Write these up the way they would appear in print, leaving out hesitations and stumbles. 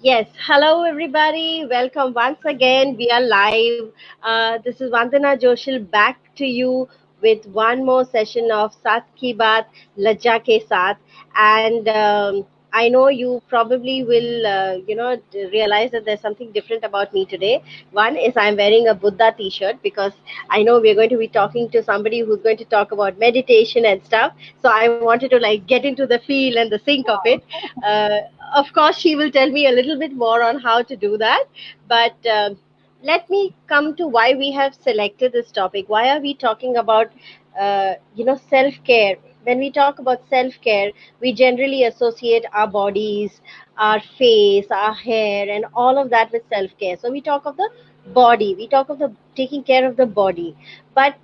Yes, hello everybody. Welcome once again. We are live. This is Vandana Joshil back to you with one more session of Sat Ki Baat Lajja Ke Saath. And I know you probably will, realize that there's something different about me today. One is I'm wearing a Buddha t-shirt because I know we're going to be talking to somebody who's going to talk about meditation and stuff. So I wanted to like get into the feel and the sync of it. Uh, of course, she will tell me a little bit more on how to do that. But let me come to why we have selected this topic. Why are we talking about, self care? When we talk about self care, we generally associate our bodies, our face, our hair, and all of that with self care. So we talk of the body. We talk of the taking care of the body, but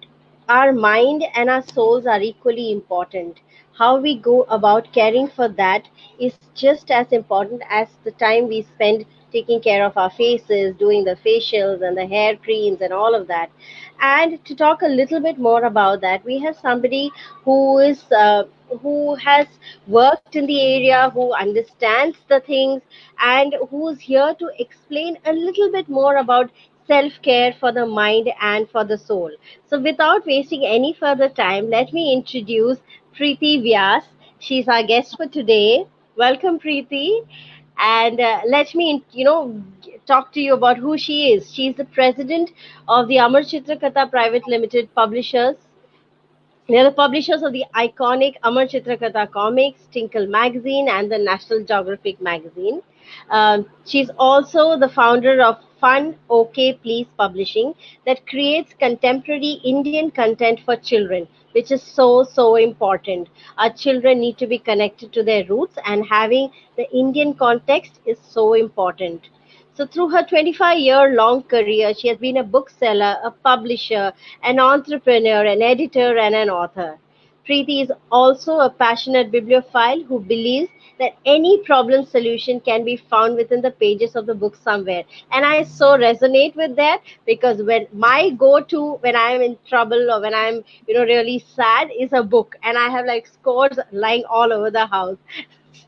our mind and our souls are equally important. How we go about caring for that is just as important as the time we spend taking care of our faces, doing the facials and the hair creams and all of that. And to talk a little bit more about that, we have somebody who is who has worked in the area, who understands the things, and who's here to explain a little bit more about self care for the mind and for the soul. So, without wasting any further time, let me introduce Preeti Vyas. She's our guest for today. Welcome, Preeti. And let me, talk to you about who she is. She's the president of the Amar Chitra Katha Private Limited Publishers. They are the publishers of the iconic Amar Chitrakatha comics, Tinkle magazine, and the National Geographic magazine. She's also the founder of Fun OK Please Publishing that creates contemporary Indian content for children, which is so important. Our children need to be connected to their roots, and having the Indian context is so important. So, through her 25-year-long career, she has been a bookseller, a publisher, an entrepreneur, an editor, and an author. Preeti is also a passionate bibliophile who believes that any problem solution can be found within the pages of the book somewhere. And I so resonate with that because when my go-to when I'm in trouble or when I'm really sad is a book, and I have like scores lying all over the house.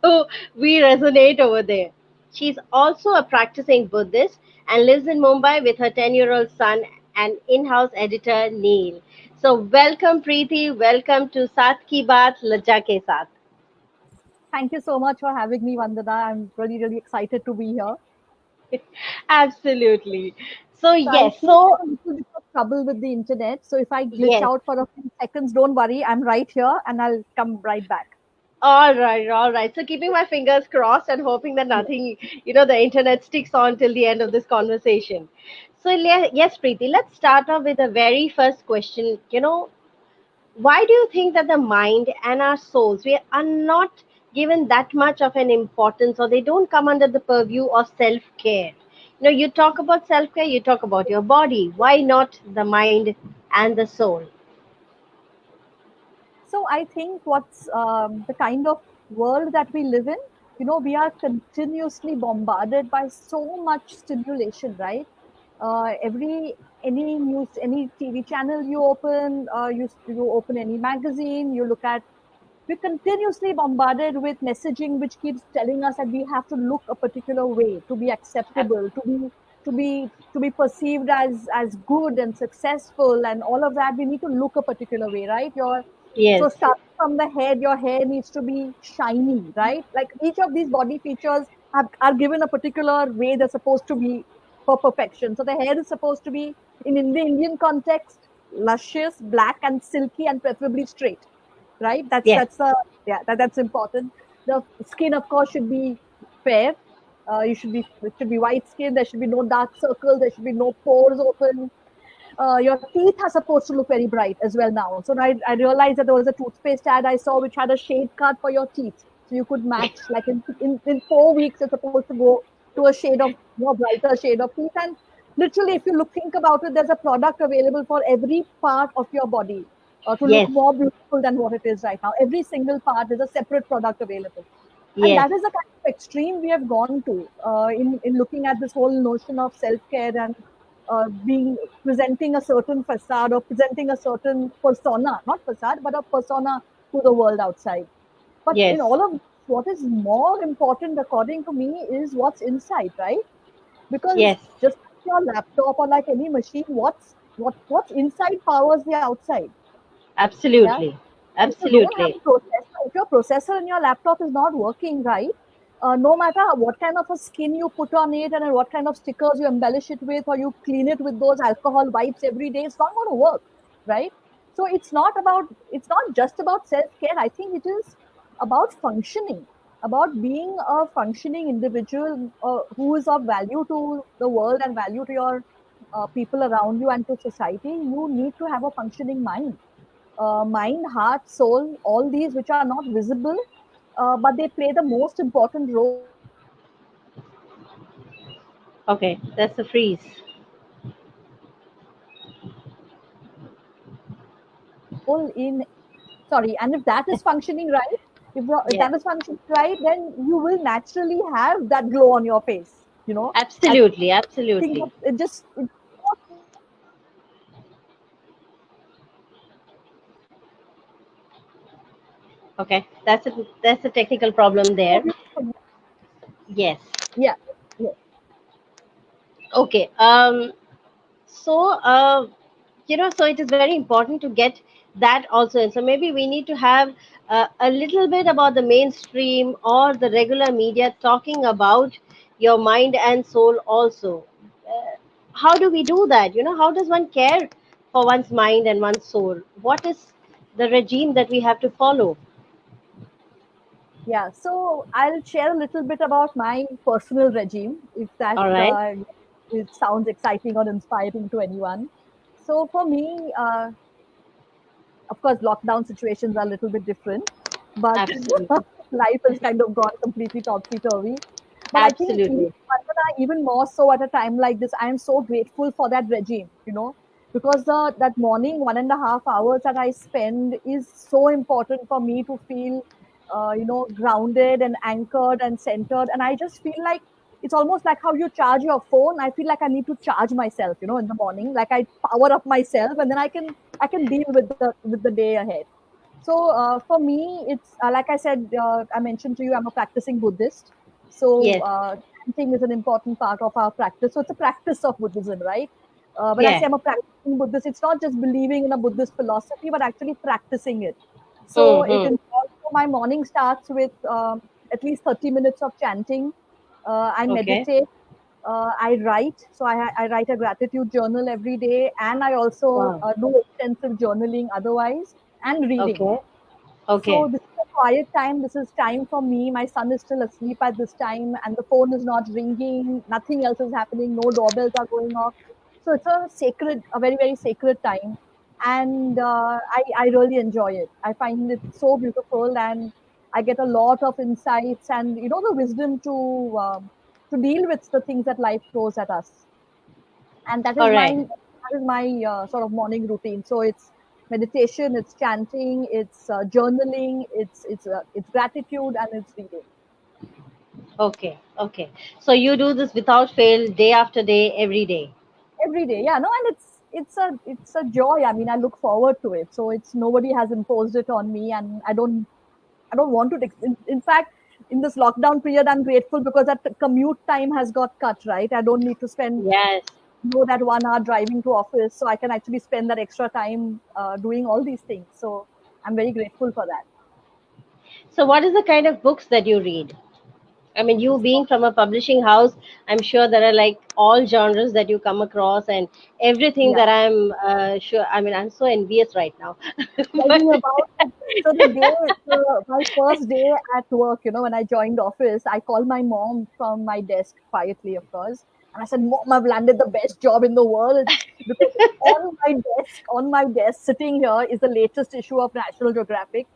So we resonate over there. She's also a practicing Buddhist and lives in Mumbai with her 10-year-old son and in-house editor Neil. So welcome Preeti, welcome to Sat Ki Baat Lajja Ke Saath. Thank you so much for having me, Vandana. I'm really excited to be here. Absolutely. So So I yes, seem to so have a little bit of trouble with the internet. So if I glitch yes. out for a few seconds, don't worry. I'm right here and I'll come right back. All right, all right. So keeping my fingers crossed and hoping that Yes. nothing, the internet sticks on till the end of this conversation. So yes, Preeti, let's start off with the very first question. Why do you think that the mind and our souls we are not given that much of an importance, or they don't come under the purview of self care? You talk about self care, you talk about your body. Why not the mind and the soul? So I think what's the kind of world that we live in, we are continuously bombarded by so much stimulation, right? Every any news, any TV channel you open, you open any magazine, you look at. We're continuously bombarded with messaging which keeps telling us that we have to look a particular way to be acceptable, to be perceived as good and successful and all of that. We need to look a particular way, right? Your Yes, so starting from the head, your hair needs to be shiny, right? Like each of these body features are given a particular way they're supposed to be for perfection. So the hair is supposed to be in the Indian context, luscious, black and silky and preferably straight, right? That's yes, that's a yeah, that's important. The skin, of course, should be fair. It should be white skin. There should be no dark circles. There should be no pores open. Your teeth are supposed to look very bright as well now. So I realized that there was a toothpaste ad I saw which had a shade card for your teeth, so you could match. Like in 4 weeks, you're supposed to go to a shade of more brighter shade of teeth. And literally, if you think about it, there's a product available for every part of your body to look yes, more beautiful than what it is right now. Every single part is a separate product available. And yes, that is the kind of extreme we have gone to in looking at this whole notion of self care and being presenting a certain facade or presenting a certain persona, not facade, but a persona to the world outside. But in yes. all of this, what is more important, according to me, is what's inside, right? Because Yes, just like your laptop or like any machine, what's inside powers the outside. Yeah. absolutely, If you don't have absolutely. a processor, if your processor in your laptop is not working right, no matter what kind of a skin you put on it and what kind of stickers you embellish it with, or you clean it with those alcohol wipes every day, it's not going to work, right? So it's not just about self care. I think it is about functioning, about being a functioning individual who is of value to the world and value to your people around you and to society. You need to have a functioning mind, mind, heart, soul, all these which are not visible, but they play the most important role Okay, that's a freeze. in. Sorry, and if that is functioning right, if Yeah, that is functioning right, then you will naturally have that glow on your face. I absolutely, think absolutely. that it Okay, that's a technical problem so there. beautiful. Yes. Yeah, yeah, Okay. So so it is very important to get that also, and so maybe we need to have a little bit about the mainstream or the regular media talking about your mind and soul also. How do we do that? How does one care for one's mind and one's soul? What is the regime that we have to follow? yeah. So I'll share a little bit about my personal regime, if that All right. it sounds exciting or inspiring to anyone. So for me, of course, lockdown situations are a little bit different, but Absolutely. life has kind of gone completely topsy turvy. But I think Absolutely. even more so at a time like this, I am so grateful for that regime, because that morning 1.5 hours that I spend is so important for me to feel, grounded and anchored and centered. And I just feel like it's almost like how you charge your phone. I feel like I need to charge myself, in the morning. Like I power up myself, and then I can deal with the day ahead. So for me, it's like I said, I mentioned to you, I'm a practicing Buddhist. So Yes. chanting is an important part of our practice. So it's a practice of Buddhism, right? When I say Yeah. I'm a practicing Buddhist, it's not just believing in a Buddhist philosophy, but actually practicing it. So it Mm-hmm. involves, so my morning starts with at least 30 minutes of chanting. I Okay. meditate. I write. So I write a gratitude journal every day, and I also Wow. do extensive journaling otherwise, and reading. Okay. Okay. So this is a quiet time. This is time for me. My son is still asleep at this time, and the phone is not ringing. Nothing else is happening. No doorbells are going off. So it's a very very sacred time, and I really enjoy it. I find it so beautiful, and I get a lot of insights and the wisdom to deal with the things that life throws at us. And that All is right. my sort of morning routine. So it's meditation, it's chanting, it's journaling, it's gratitude, and it's reading Okay. Okay. So you do this without fail, day after day, every day. every day. Yeah, no, and it's a joy. I mean, I look forward to it. So it's nobody has imposed it on me, and I don't want to in fact, in this lockdown period, I'm grateful because that commute time has got cut, right? I don't need to spend Yes. that 1 hour driving to office, so I can actually spend that extra time doing all these things. So I'm very grateful for that. So what is the kind of books that you read? I mean, you being from a publishing house, I'm sure there are like all genres that you come across and everything Yeah, that I'm sure. I mean, I'm so envious right now. tell But me about it. So my first day at work, when I joined office, I called my mom from my desk quietly, of course, and I said, "Mom, I've landed the best job in the world because on my desk, sitting here is the latest issue of National Geographic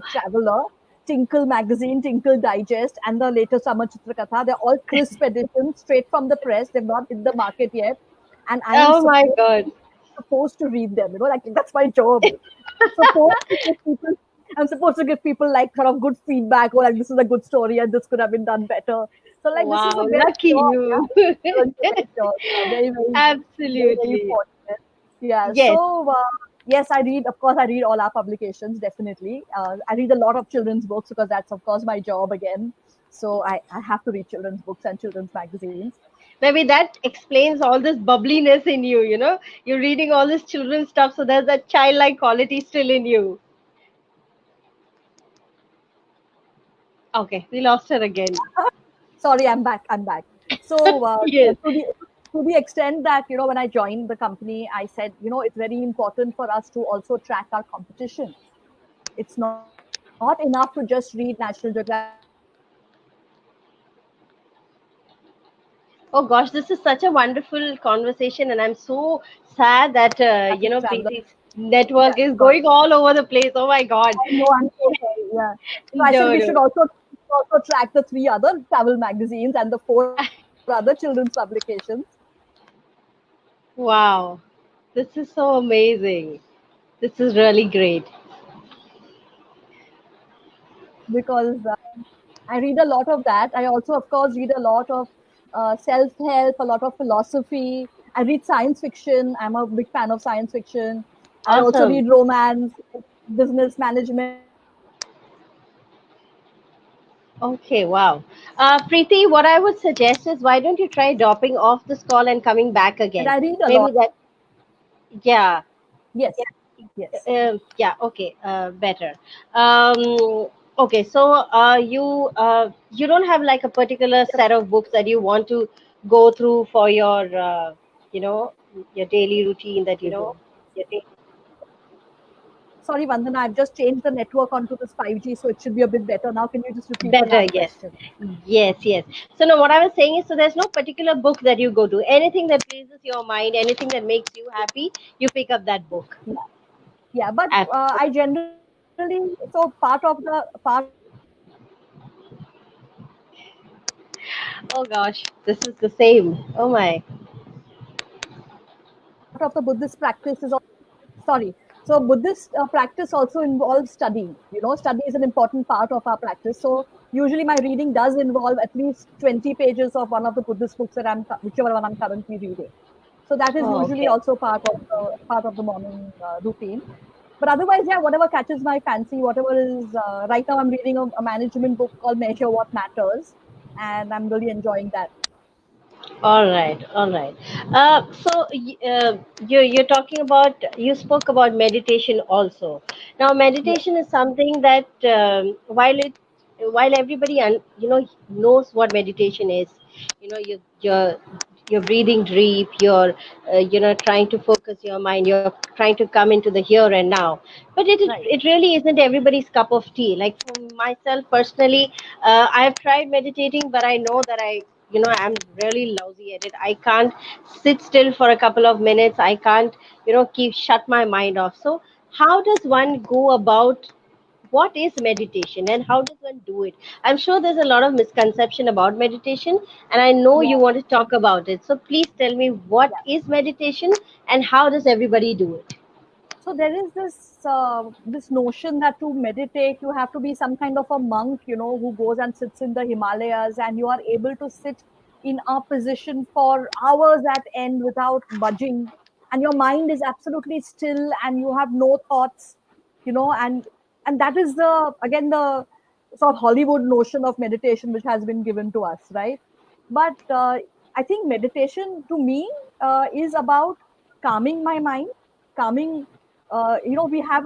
Traveler, Tinkle magazine, Tinkle Digest, and the latest Amar Chitra Katha. They're all crisp editions, straight from the press. They've not hit the market yet, and I am oh my God. supposed to read them. Like that's my job. I'm supposed to give people. I'm supposed to give people like sort of good feedback, or like this is a good story and this could have been done better. So like this is the Wow, best lucky job. you. Yeah, it's really the best job. Yeah, very very very very Absolutely. fortunate. Yeah. Yes. So yes, I read. Of course, I read all our publications. Definitely, I read a lot of children's books because that's, of course, my job again. So I have to read children's books and children's magazines. Maybe that explains all this bubbliness in you, you know. You're reading all this children's stuff, so there's that childlike quality still in you. Okay, we lost her again. Sorry, I'm back. I'm back. So Yes. to the extent that when I joined the company, I said it's very important for us to also track our competition. It's not enough to just read National Geographic Oh gosh, this is such a wonderful conversation, and I'm so sad that Traveler. Preeti's network Yeah, is got it. going all over the place. Oh my God. I know, I'm so sorry. Yeah. So I said No, we no. should also track the three other travel magazines and the four other children's publications. Wow, this is so amazing. This is really great. Because I read a lot of that. I also, of course, read a lot of self help, a lot of philosophy. I read science fiction. I'm a big fan of science fiction. I also Awesome. read romance, business management. Okay, wow. Preeti, what I would suggest is why don't you try dropping off this call and coming back And again? I read a Maybe lot. that, yeah, Yes, yes. yeah, okay, better. Okay, so you don't have like a particular set of books that you want to go through for your you know your daily routine that you do. Your day- Sorry, Vandana, I've just changed the network onto this 5G, so it should be a bit better. Now, can you just repeat the Better, last yes. question? Yes, yes. So now what I was saying is, so there's no particular book that you go to. Anything that pleases your mind, anything that makes you happy, you pick up that book. Yeah, yeah. But Absolutely. I generally, so Oh gosh, this is the same. Oh my. part of the Buddhist practice is, sorry. So Buddhist practice also involves studying. Study is an important part of our practice. So usually my reading does involve at least 20 pages of one of the Buddhist books that whichever one I'm currently reading. So that is Oh, usually okay. also part of the morning routine. But otherwise, yeah, whatever catches my fancy, whatever is right now, I'm reading a management book called Measure What Matters, and I'm really enjoying that. All right, all right. You're talking about you spoke about meditation also. Now, Yes, meditation is something that while everybody knows what meditation is, you're breathing deep. You're trying to focus your mind. You're trying to come into the here and now. But right. it really isn't everybody's cup of tea. Like for myself personally, I've tried meditating, but I know that I'm really lousy at it. I can't sit still for a couple of minutes. I can't keep shut my mind off. So how does one go about what is meditation and how does one do it? I'm sure there's a lot of misconception about meditation, and I know Yeah, you want to talk about it. So please tell me, what yeah. is meditation and how does everybody do it? So there is this notion that to meditate you have to be some kind of a monk, who goes and sits in the Himalayas, and you are able to sit in a position for hours at end without budging, and your mind is absolutely still, and you have no thoughts, and that is the again the sort of Hollywood notion of meditation which has been given to us, right? But I think meditation to me is about calming my mind, calming. We have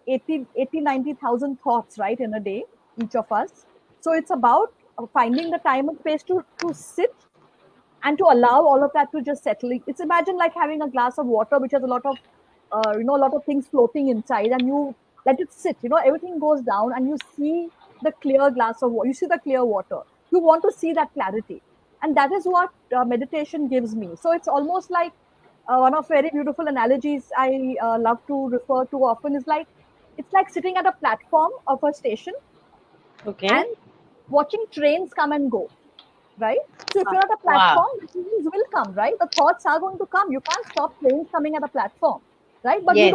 90,000 thoughts, right, in a day, each of us. So it's about finding the time and space to sit and to allow all of that to just settle. It's imagine like having a glass of water which has a lot of things floating inside, and you let it sit. Everything goes down, and you see the clear glass of water. You see the clear water. You want to see that clarity, and that is what meditation gives me. So it's almost like one of very beautiful analogies I love to refer to often is like it's like sitting at a platform of a station Okay. and watching trains come and go, right? So if you're at a Wow. platform, the trains will come, right? The thoughts are going to come. You can't stop trains coming at a platform, right? But Yes.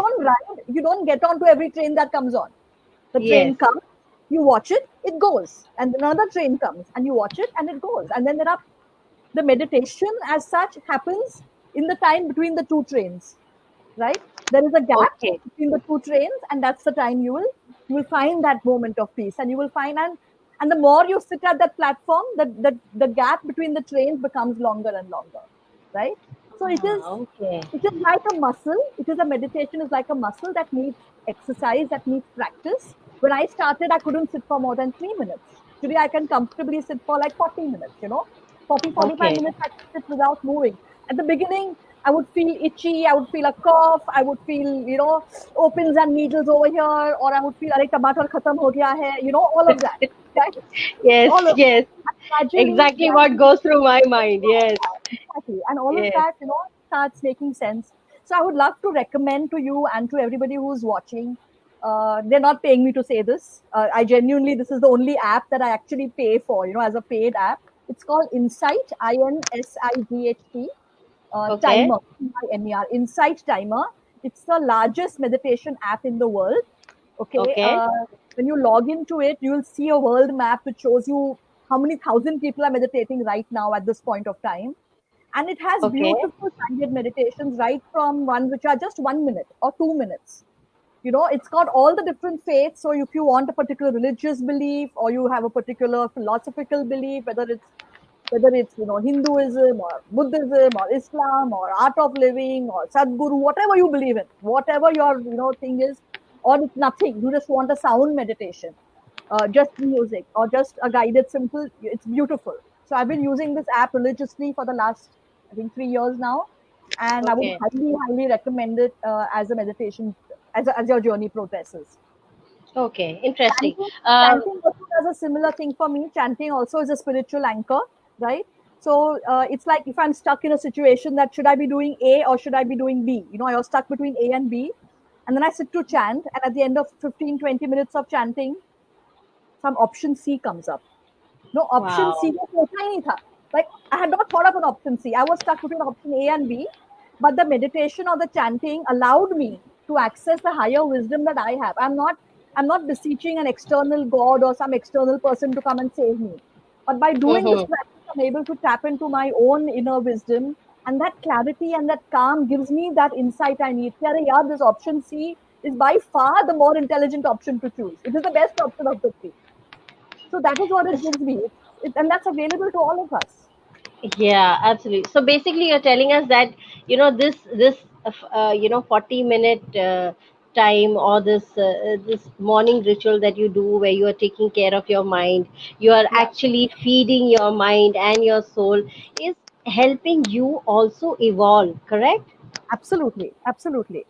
you don't get onto every train that comes on. The Yes. train comes, you watch it, it goes. And then another train comes and you watch it and it goes. And then the meditation as such happens in the time between the two trains, right? There is a gap Okay. between the two trains, and that's the time you will find that moment of peace, and you will find and the more you sit at that platform, the gap between the trains becomes longer and longer, right? So Okay. it is like a muscle. It is a meditation is like a muscle that needs exercise, that needs practice. When I started, I couldn't sit for more than 3 minutes. Today, I can comfortably sit for like 40 minutes, 45 Okay. minutes I can sit without moving. At the beginning, I would feel itchy, I would feel a cough, I would feel, opens and needles over here, or I would feel, "Arey, tomato khatam ho gaya hai," all of that, right? Yes, All of that. yes. And Exactly what gradually, goes through my mind. Yes, exactly. And all of yes. that, starts making sense. So I would love to recommend to you and to everybody who's watching. They're not paying me to say this. I genuinely, this is the only app that I actually pay for, as a paid app. It's called Insight, INSIGHT, Okay, Timer, Timer, Insight Timer. It's the largest meditation app in the world. Okay. okay, When you log into it, you'll see a world map which shows you how many thousand people are meditating right now at this point of time. And it has okay, beautiful guided meditations, right from ones which are just 1 minute or 2 minutes. It's got all the different faiths. So if you want a particular religious belief, or you have a particular philosophical belief, whether it's Hinduism or Buddhism or Islam or art of living or Sadhguru, whatever you believe in, whatever your thing is, or it's nothing. You just want a sound meditation, just music or just a guided simple. It's beautiful. So I've been using this app religiously for the last, I think, 3 years now, and I would okay, highly, highly recommend it as a meditation as your journey progresses. okay. Interesting. Chanting, chanting also does a similar thing for me. Chanting also is a spiritual anchor, right? So it's like if I'm stuck in a situation that should I be doing A or should I be doing B? I was stuck between A and B. And then I sit to chant. And at the end of 15, 20 minutes of chanting, some option C comes up. No, option C Wow. was hota hi nahi tha. Like I had not thought of an option C. I was stuck between option A and B. But the meditation or the chanting allowed me to access the higher wisdom that I have. I'm not beseeching an external God or some external person to come and save me. But by doing this Mm-hmm. practice, I'm able to tap into my own inner wisdom. And that clarity and that calm gives me that insight I need. Yeah, this option C is by far the more intelligent option to choose. It is the best option of the three. So that is what it gives me. And that's available to all of us. Yeah, absolutely. So basically, you're telling us that this 40-minute time, or this morning ritual that you do, where you are taking care of your mind, you are Yeah, actually feeding your mind and your soul, is helping you also evolve. Correct? absolutely, absolutely.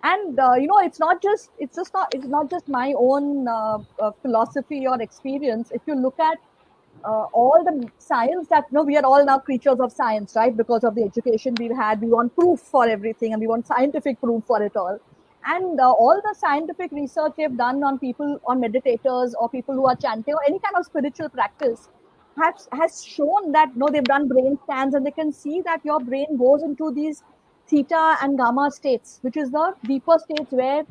And it's not just my own philosophy or experience. If you look at all the science that we are all now creatures of science, right? Because of the education we've had, we want proof for everything, and we want scientific proof for it all. And all the scientific research they've done on people, on meditators or people who are chanting or any kind of spiritual practice, has shown that no, they've done brain scans and they can see that your brain goes into these theta and gamma states, which is the deeper states where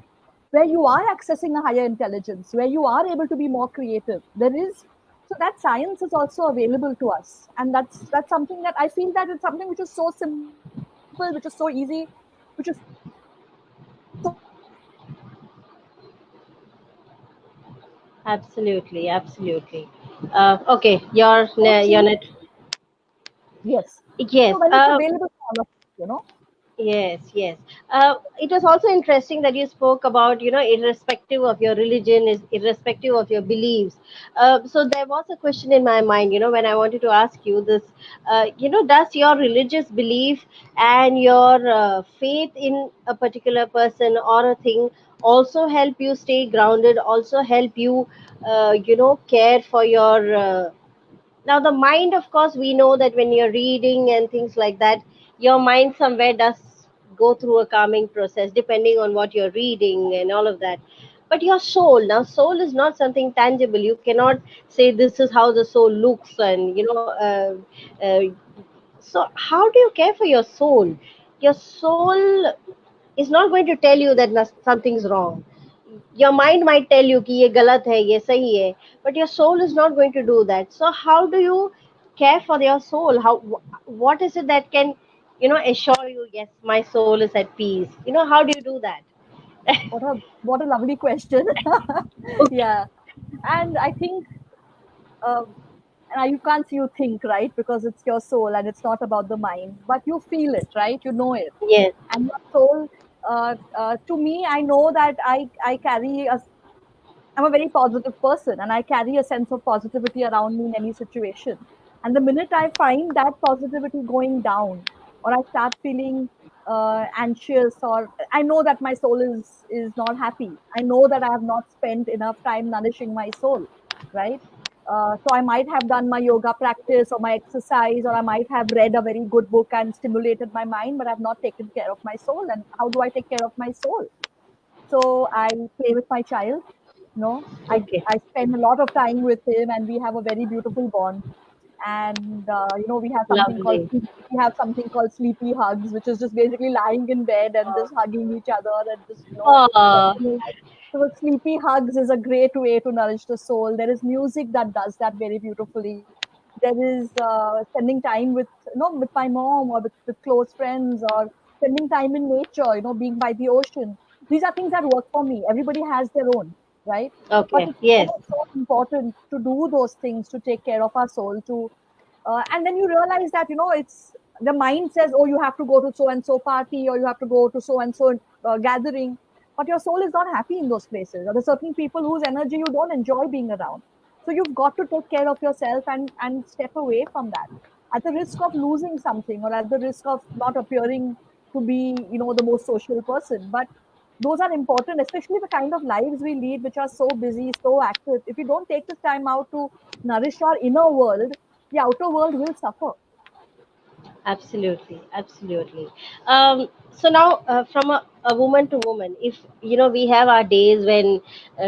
you are accessing a higher intelligence, where you are able to be more creative. So that science is also available to us, and that's something that I feel that it's something which is so simple, which is so easy, which is Absolutely, absolutely. Okay, so your cheap. net. Yes. Yes. So when it's available to all of us. Yes, yes. It was also interesting that you spoke about, irrespective of your religion, is irrespective of your beliefs. So there was a question in my mind, when I wanted to ask you this. Does your religious belief and your faith in a particular person or a thing also help you stay grounded? Also help you, care for your now the mind, of course, we know that when you're reading and things like that, your mind somewhere does go through a calming process depending on what you're reading and all of that. But your soul, now soul is not something tangible. You cannot say this is how the soul looks, and uh, so how do you care for your soul? Your soul is not going to tell you that something's wrong. Your mind might tell you कि ये गलत है, ये सही है, but your soul is not going to do that. So how do you care for your soul? What is it that can assure you, yes, my soul is at peace? How do you do that? What a lovely question. Okay. Yeah, and I think uh, you can't you think, right, because it's your soul and it's not about the mind, but you feel it, right? You know it, Yes. and your soul. To me, I know that I carry a I'm a very positive person and I carry a sense of positivity around me in any situation. And the minute I find that positivity going down, or I start feeling anxious, or I know that my soul is not happy. I know that I have not spent enough time nourishing my soul, right? So I might have done my yoga practice or my exercise, or I might have read a very good book and stimulated my mind, but I've not taken care of my soul. And how do I take care of my soul? So I play with my child. Okay. I spend a lot of time with him, and we have a very beautiful bond. And Lovely. we have something called sleepy hugs, which is just basically lying in bed and just hugging each other and just Oh, talking. So sleepy hugs is a great way to nourish the soul. There is music that does that very beautifully. There is spending time with with my mom, or with close friends, or spending time in nature. Being by the ocean. These are things that work for me. Everybody has their own, right? But okay. it's Yes. so important to do those things to take care of our soul. And then you realize that it's the mind says, oh, you have to go to so and so party, or you have to go to so and so gathering, but your soul is not happy in those places. There are certain people whose energy you don't enjoy being around. So you've got to take care of yourself and step away from that, at the risk of losing something, or at the risk of not appearing to be the most social person. But those are important, especially the kind of lives we lead, which are so busy, so active. If we don't take this time out to nourish our inner world, the outer world will suffer. Absolutely, absolutely. So now, from a woman to woman, if we have our days when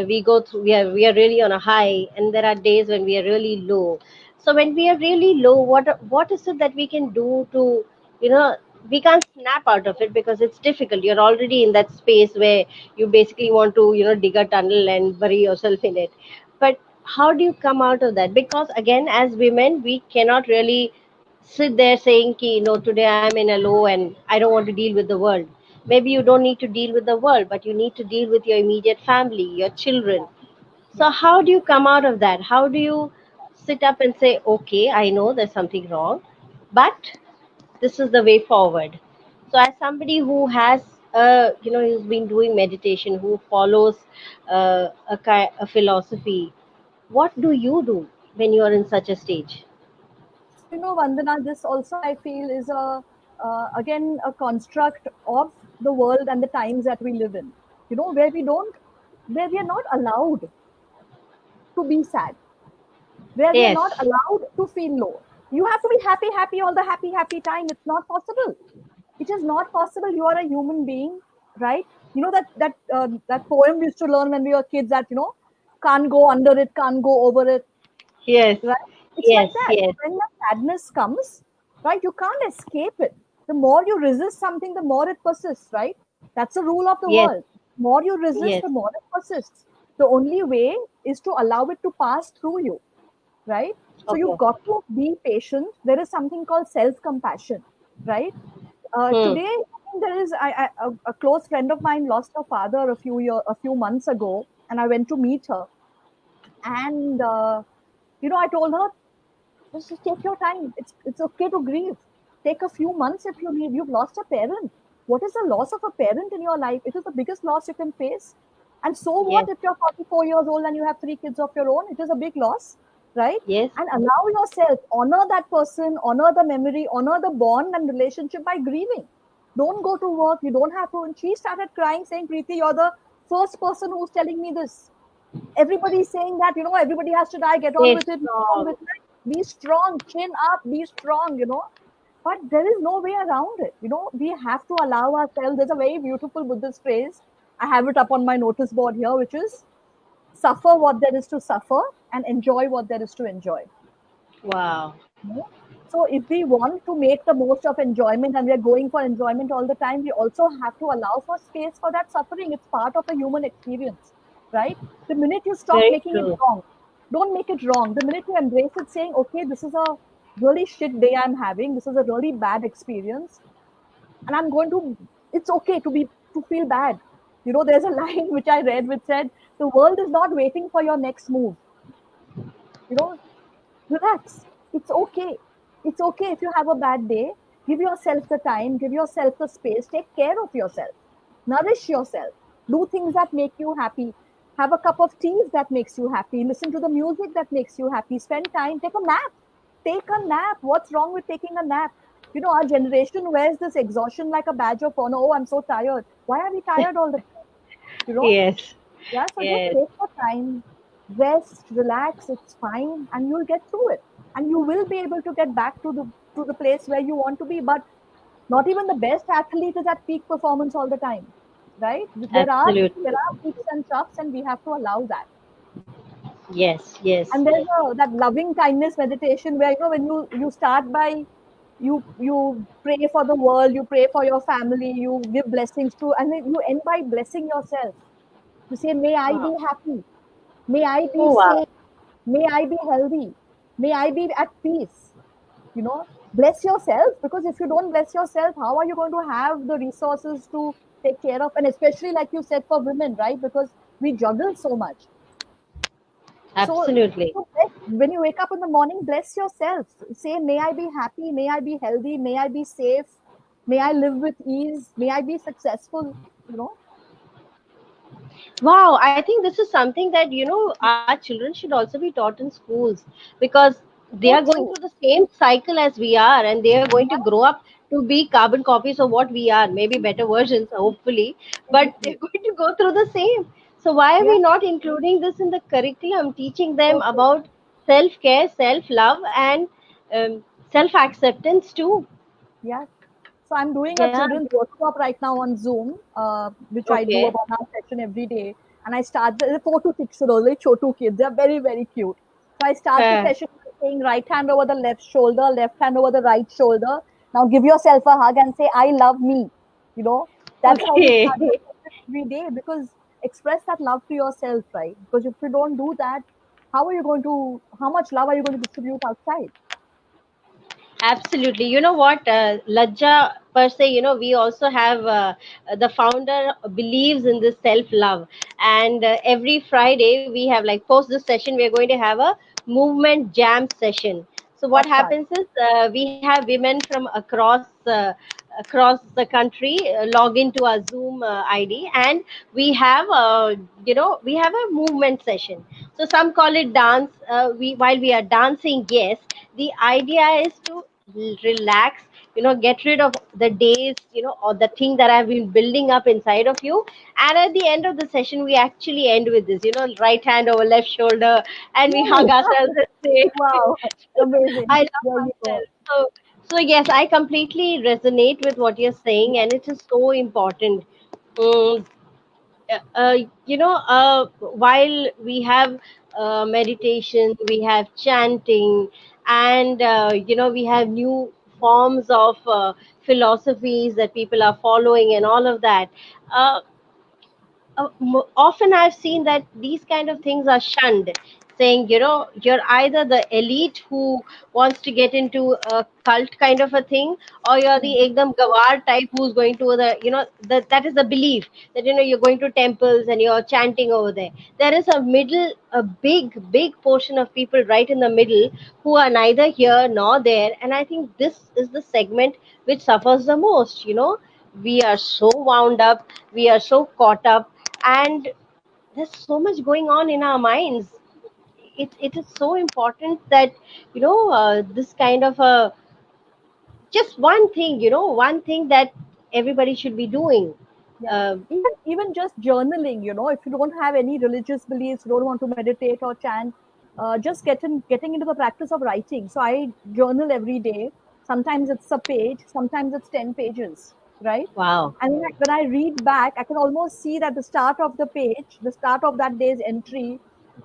we go through, we are really on a high, and there are days when we are really low. So when we are really low, what is it that we can do to, you know, we can't snap out of it because it's difficult. You're already in that space where you basically want to, dig a tunnel and bury yourself in it. But how do you come out of that? Because again, as women, we cannot really sit there saying ki today I'm in a low and I don't want to deal with the world. Maybe you don't need to deal with the world, but you need to deal with your immediate family, your children. So Yeah. how do you come out of that? How do you sit up and say, okay, I know there's something wrong, but this is the way forward? So as somebody who has who's been doing meditation, who follows a philosophy, what do you do when you are in such a stage? So, Vandana, this also I feel is again a construct of the world and the times that we live in. Where we are not allowed to be sad, where we are Yes. not allowed to feel low. You have to be happy, happy all the happy, happy time. It's not possible. It is not possible. You are a human being, right? That poem we used to learn when we were kids, that can't go under it, can't go over it, Yes. right? It's like Yes. that. Yes. When the sadness comes, right, you can't escape it. The more you resist something, the more it persists, right? That's the rule of the Yes. world. The more you resist, Yes. the more it persists. The only way is to allow it to pass through you, right? So you've Okay. got to be patient. There is something called self-compassion, right? Hmm. Today, I think there is a close friend of mine lost her father a few months ago, and I went to meet her, and I told her, just take your time. It's okay to grieve. Take a few months if you need. You've lost a parent. What is the loss of a parent in your life? It is the biggest loss you can face. And so what Yes. if you're 44 years old and you have three kids of your own? It is a big loss, right? Yes. And allow yourself, honor that person, honor the memory, honor the bond and relationship by grieving. Don't go to work. You don't have to. And she started crying, saying, Preeti, you're the first person who's telling me this. Everybody's saying that everybody has to die, get on Stay with it, move on strong. with it, be strong, chin up, be strong. But there is no way around it. We have to allow ourselves. There's a very beautiful Buddhist phrase, I have it up on my notice board here, which is suffer what there is to suffer and enjoy what there is to enjoy. Wow. you know? So if we want to make the most of enjoyment and we are going for enjoyment all the time, we also have to allow for space for that suffering. It's part of the human experience, right? The minute you stop Very making it true. wrong, don't make it wrong. The minute you embrace it, saying, okay, this is a really shit day I'm having, this is a really bad experience. and I'm going to. It's okay to feel bad. There's a line which I read which said, "The world is not waiting for your next move." You know, Relax. It's okay. It's okay if you have a bad day. Give yourself the time, give yourself the space, take care of yourself, nourish yourself, do things that make you happy. Have a cup of tea that makes you happy, listen to the music that makes you happy, spend time, take a nap. Take a nap. What's wrong with taking a nap? Our generation wears this exhaustion like a badge of honor. Oh, I'm so tired. Why are we tired all the time? You know, Yes, yeah, so just yes. take your time, rest, relax, it's fine, and you'll get through it. And you will be able to get back to the place where you want to be. But not even the best athlete is at peak performance all the time. Right? There are Absolutely. peaks and troughs, and we have to allow that. Yes, yes. And there's that loving kindness meditation where when you start by you pray for the world, you pray for your family, you give blessings to, and then you end by blessing yourself. You say, may I Oh, be happy. May I be oh, wow. safe. May I be healthy. May I be at peace. Bless yourself, because if you don't bless yourself, how are you going to have the resources to take care of? And especially, like you said, for women, right? Because we juggle so much. So, Absolutely. when you wake up in the morning, bless yourself. Say, may I be happy. May I be healthy. May I be safe. May I live with ease. May I be successful. You know, Wow, I think this is something that, our children should also be taught in schools, because they are so going true. through the same cycle as we are, and they are going to grow up to be carbon copies of what we are, maybe better versions, hopefully, but they're Absolutely. going to go through the same. So, why are Yeah, we not including this in the curriculum, teaching them so true. about self care, self love, and self acceptance too? Yeah. So I'm doing a Yeah, children's workshop right now on Zoom, which I do a okay. 1 hour session every day. And I start the 4 to 6 year olds, like chotu kids. They're very, very cute. So I start the Uh, session by saying right hand over the left shoulder, left hand over the right shoulder. Now give yourself a hug and say, I love me. You know, that's how we okay. start the session every day, because express that love to yourself, right? Because if you don't do that, how much love are you going to distribute outside? Absolutely. You know what? Lajja, per se, we also have the founder believes in this self love. And every Friday, we have, like, post this session, we are going to have a movement jam session. So, what That's right. happens is, we have women from across the country log into our Zoom ID, and we have we have a movement session. So some call it dance. We While we are dancing, yes, the idea is to relax, get rid of the days, or the thing that have been building up inside of you. And at the end of the session, we actually end with this, right hand over left shoulder, and we hug Yay! ourselves and say, Wow, I amazing. love There you go. myself. So yes, I completely resonate with what you're saying, and it is so important. Um, while we have meditation, we have chanting, and we have new forms of philosophies that people are following, and all of that. Uh, Often I've seen that these kind of things are shunned, saying, you're either the elite who wants to get into a cult kind of a thing, or you're the Mhm. ekdam gawar type who's going to that is the belief that, you're going to temples and you're chanting over there. There is a big portion of people right in the middle who are neither here nor there, and I think this is the segment which suffers the most. We are so wound up, we are so caught up, and there's so much going on in our minds. It is so important that, this kind of a, just one thing that everybody should be doing. Yeah. uh, Even just journaling, if you don't have any religious beliefs, don't want to meditate or chant, just getting into the practice of writing. So I journal every day. Sometimes it's a page, sometimes it's 10 pages, right? wow. And when I read back, I can almost see that the start of the page, the start of that day's entry,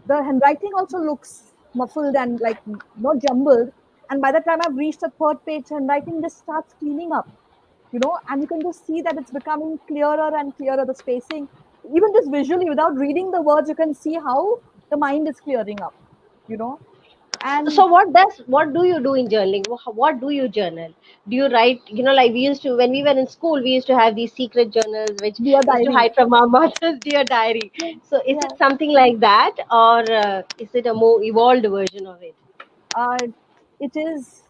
the handwriting also looks muffled and like not jumbled. And by the time I've reached the third page, handwriting just starts cleaning up, and you can just see that it's becoming clearer and clearer, the spacing. Even just visually, without reading the words, you can see how the mind is clearing up, you know. And So what do you do in journaling? What do you journal? Do you write, like we used to when we were in school, we used to have these secret journals which dear we used to diary. hide from our mothers, dear diary. So is Yeah. it something like that, or is it a more evolved version of it? Uh, it is,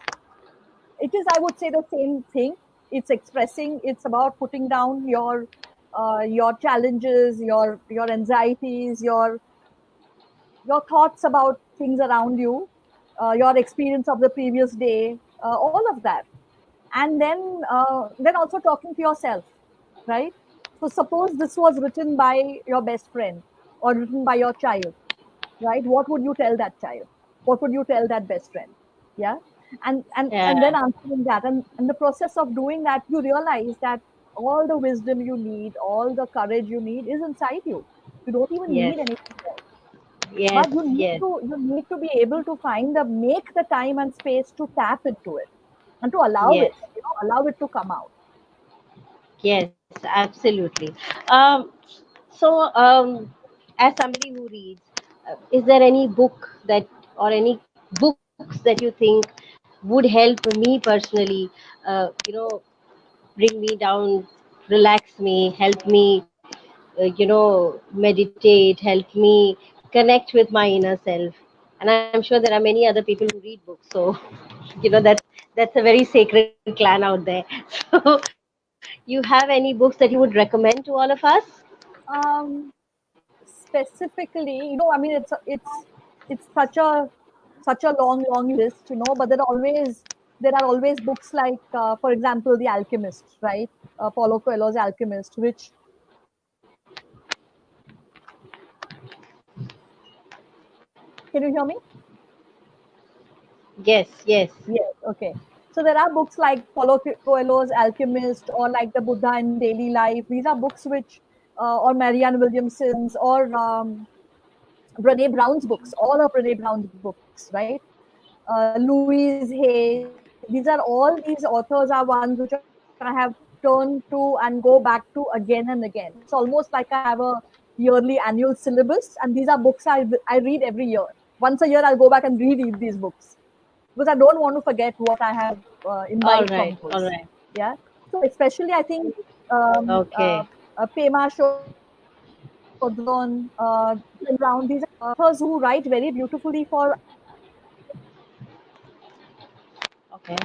I would say, the same thing. It's expressing, it's about putting down your challenges, your anxieties, your thoughts about things around you, your experience of the previous day, all of that. And then also talking to yourself, right? So suppose this was written by your best friend or written by your child, right? What would you tell that child? What would you tell that best friend? Yeah. And Yeah. then answering that, and the process of doing that, you realize that all the wisdom you need, all the courage you need is inside you. You don't even Yes. need anything else. Yes. But Yes. you need to be able to make the time and space to tap into it and to allow Yes. it, allow it to come out. Yes. Absolutely. Um, so, as somebody who reads, is there any book that or any books that you think would help me personally? Bring me down, relax me, help me, meditate, help me connect with my inner self. And I'm sure there are many other people who read books. So, that's a very sacred clan out there. So, you have any books that you would recommend to all of us? Um, Specifically, I mean, it's such a long list, but there are always books like, for example, The Alchemist, right? Paulo Coelho's Alchemist, which, can you hear me? Yes, yes. Yes, okay. So there are books like Paulo Coelho's Alchemist, or like The Buddha in Daily Life. These are books which, or Marianne Williamson's, or Brene Brown's books, all of Brene Brown's books, right? Louise Hay. These are all these authors are ones which I have turned to and go back to again and again. It's almost like I have a yearly annual syllabus, and these are books I read every year. Once a year, I'll go back and reread these books because I don't want to forget what I have All imbibed right, from all those. right. Yeah. So especially, I think Okay. Pema Chodron, Brene Brown, these are authors who write very beautifully for. Okay.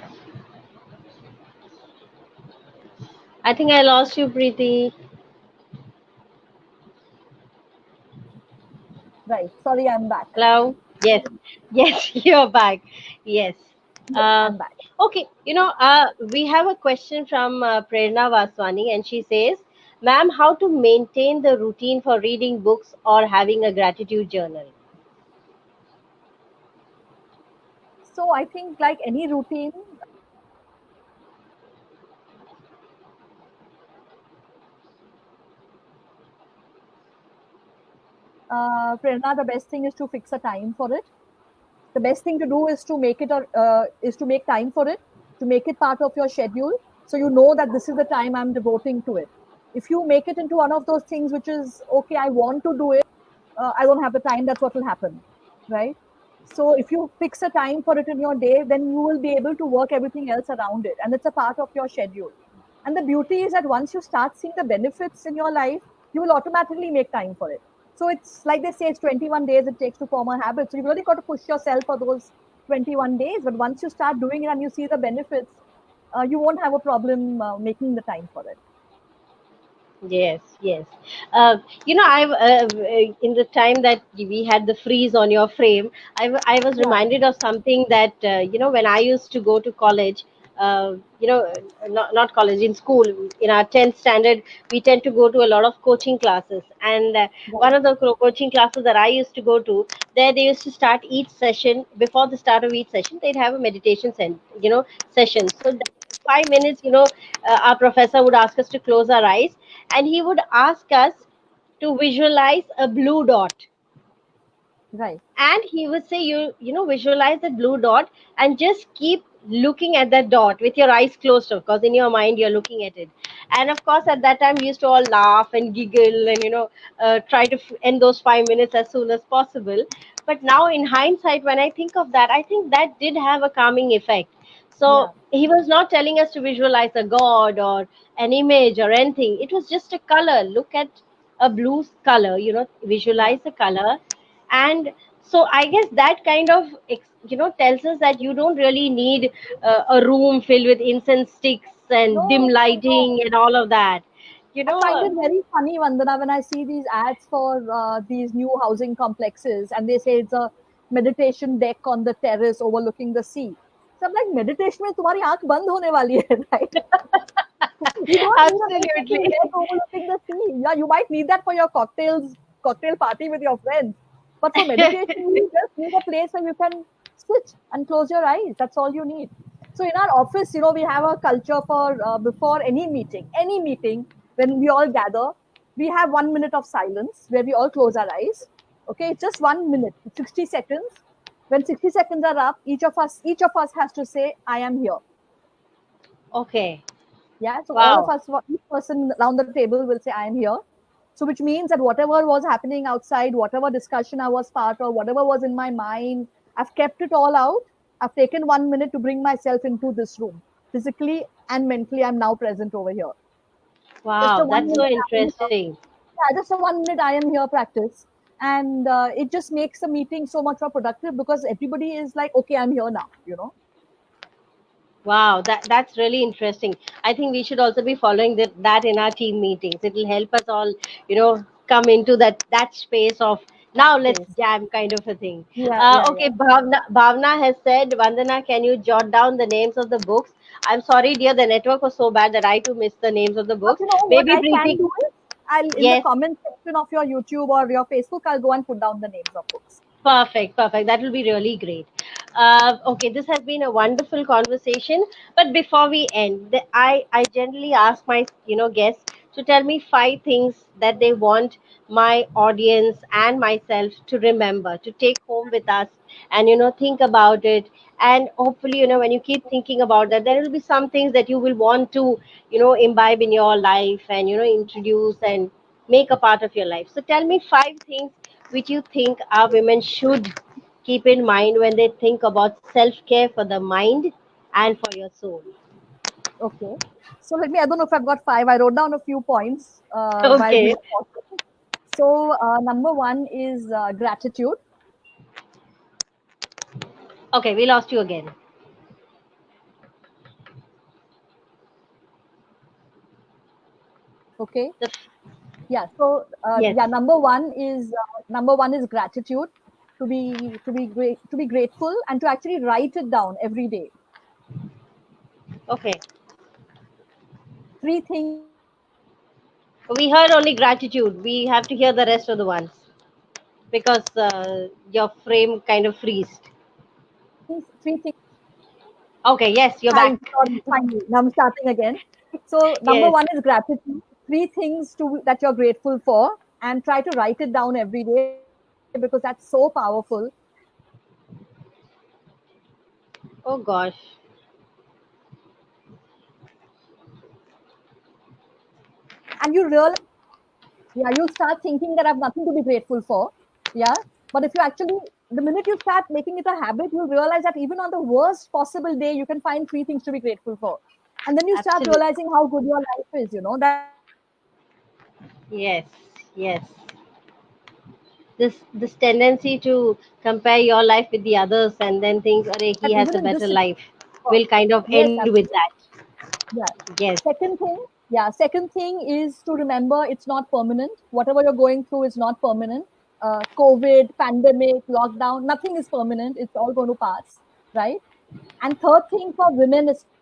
I think I lost you, Preeti. Right. Sorry, I'm back. Hello? Yes, yes, you're back. Yes. Yes, Uh, I'm back. okay, we have a question from Prerna Vaswani, and she says, Ma'am, how to maintain the routine for reading books or having a gratitude journal? So I think, like any routine, Prerna, the best thing is to fix a time for it. The best thing to do is to make it, or is to make time for it, to make it part of your schedule, so you know that this is the time I'm devoting to it. If you make it into one of those things which is, okay, I want to do it, I don't have the time, that's what will happen, right? So if you fix a time for it in your day, then you will be able to work everything else around it, and it's a part of your schedule. And the beauty is that once you start seeing the benefits in your life, you will automatically make time for it. So it's like they say, it's 21 days it takes to form a habit. So you've really got to push yourself for those 21 days. But once you start doing it and you see the benefits, you won't have a problem making the time for it. Yes, yes. I've in the time that we had the freeze on your frame, I was Yeah, reminded of something that when I used to go to college, not college, in school, in our 10th standard, we tend to go to a lot of coaching classes, and right, one of the coaching classes that I used to go to, there they used to start each session. Before the start of each session, they'd have a meditation session. So 5 minutes, our professor would ask us to close our eyes, and he would ask us to visualize a blue dot, right, and he would say, visualize the blue dot and just keep looking at that dot with your eyes closed, of course, in your mind you're looking at it. And of course at that time we used to all laugh and giggle and try to end those 5 minutes as soon as possible. But now in hindsight, when I think of that, I think that did have a calming effect. Yeah. So he was not telling us to visualize a god or an image or anything. It was just a color. Look at a blue color, Yeah. visualize the color. And so I guess that kind of tells us that you don't really need a room filled with incense sticks and dim No, no, no. lighting and all of that. you I know find it very funny, Vandana, when I see these ads for these new housing complexes and they say it's a meditation deck on the terrace overlooking the sea. So I'm like, meditation में तुम्हारी आंख बंद होने वाली है, right? You don't need a Absolutely. meditation deck overlooking the sea. Yeah, you might need that for your cocktail party with your friends. But for meditation, you just need a place where you can sit and close your eyes. That's all you need. So in our office, we have a culture for before any meeting, when we all gather, we have 1 minute of silence where we all close our eyes. Okay, it's just 1 minute, 60 seconds. When 60 seconds are up, each of us has to say, "I am here." Okay. Yeah, so all of Wow. us, each person around the table will say, "I am here." So, which means that whatever was happening outside, whatever discussion I was part of, whatever was in my mind, I've kept it all out. I've taken 1 minute to bring myself into this room. Physically and mentally, I'm now present over here. Just a Wow, one that's so minute I am here. interesting. Yeah, just a 1 minute I am here practice. And it just makes the meeting so much more productive because everybody is like, okay, I'm here now. Wow, that's really interesting. I think we should also be following that in our team meetings. It will help us all, come into that space of That now let's space. jam kind of a thing. Yeah, yeah, Okay, yeah. Bhavna has said, Vandana, can you jot down the names of the books? I'm sorry, dear, the network was so bad that I too missed the names of the But books. you know what Maybe I can Preeti, do is I'll in the yes. comment section of your YouTube or your Facebook, I'll go and put down the names of books. Perfect, perfect. That will be really great. Okay, this has been a wonderful conversation. But before we end, I generally ask my guests to tell me 5 things that they want my audience and myself to remember, to take home with us, and think about it. And hopefully, when you keep thinking about that, there will be some things that you will want to imbibe in your life and introduce and make a part of your life. So tell me 5 things which you think our women should keep in mind when they think about self care for the mind and for your soul. Okay. So I don't know if I've got five. I wrote down a few points while we Okay. were talking. So number one is gratitude. Okay, we lost you again. Okay. The, Yeah. So yes. yeah, number one is gratitude. To be grateful and to actually write it down every day. Okay. 3 things. We heard only gratitude. We have to hear the rest of the ones because your frame kind of freezed. 3 things. Okay, yes, you're Hi, back. sorry, finally. Now I'm starting again. So number Yes. one is gratitude. 3 things that you're grateful for, and try to write it down every day because that's so powerful. Oh gosh. And you realize, yeah, you start thinking that I have nothing to be grateful for. Yeah. But if you actually, the minute you start making it a habit, you'll realize that even on the worst possible day, you can find 3 things to be grateful for. And then you start Absolutely. realizing how good your life is, that's the power of gratitude. Yes. Yes. This tendency to compare your life with the others and then think, "Arey, he That has even a in better this life," situation, will kind of yes, end with absolutely. that. Yeah. Yes. Second thing is to remember it's not permanent. Whatever you're going through is not permanent. COVID, pandemic, lockdown, nothing is permanent. It's all going to pass, right? And third thing for women, especially,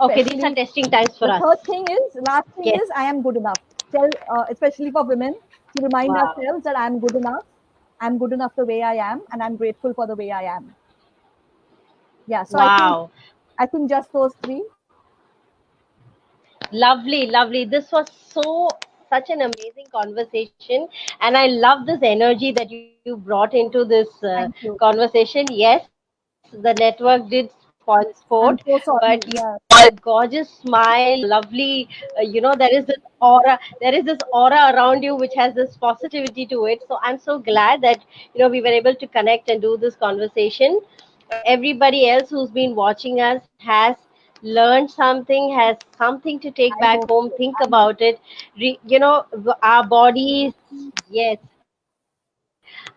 Okay, these are testing times for us. last thing Yes. is, I am good enough. Tell, especially for women, to remind Wow. ourselves that I'm good enough. I'm good enough the way I am, and I'm grateful for the way I am. Yeah. So Wow. I think just those three. Lovely, lovely. This was so such an amazing conversation, and I love this energy that you brought into this Thank you. conversation. Yes, the network did spoil sport, I'm but so you sorry. had Yeah. a gorgeous smile, lovely, there is this aura, around you which has this positivity to it. So I'm so glad that we were able to connect and do this conversation. Everybody else who's been watching us has learned something, has something to take I back hope home. so. Think I hope about it. Our bodies, yes,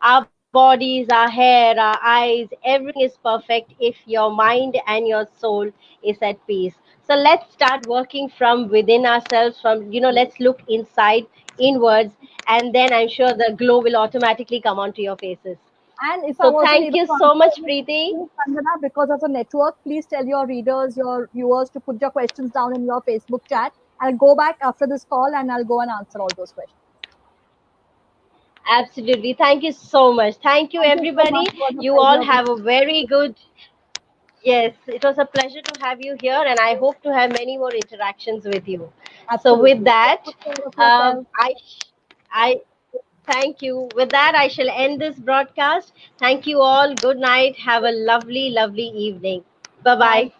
our bodies, our hair, our eyes, everything is perfect if your mind and your soul is at peace. So let's start working from within ourselves, let's look inside, inwards, and then I'm sure the glow will automatically come onto your faces. And if I So wasn't thank able you to so answer much, any Preeti. questions, Sandana, because of the network, please tell your readers, your viewers to put your questions down in your Facebook chat. I'll go back after this call and I'll go and answer all those questions. Absolutely. Thank you so much. Thank you, Thank you so everybody. much. It was a You all pleasure being have a very good. Yes, it was a pleasure to have you here, and I hope to have many more interactions with you. So, with absolutely. Take that, good care of yourself. I thank you. With that, I shall end this broadcast. Thank you all. Good night. Have a lovely, lovely evening. Bye Bye. bye.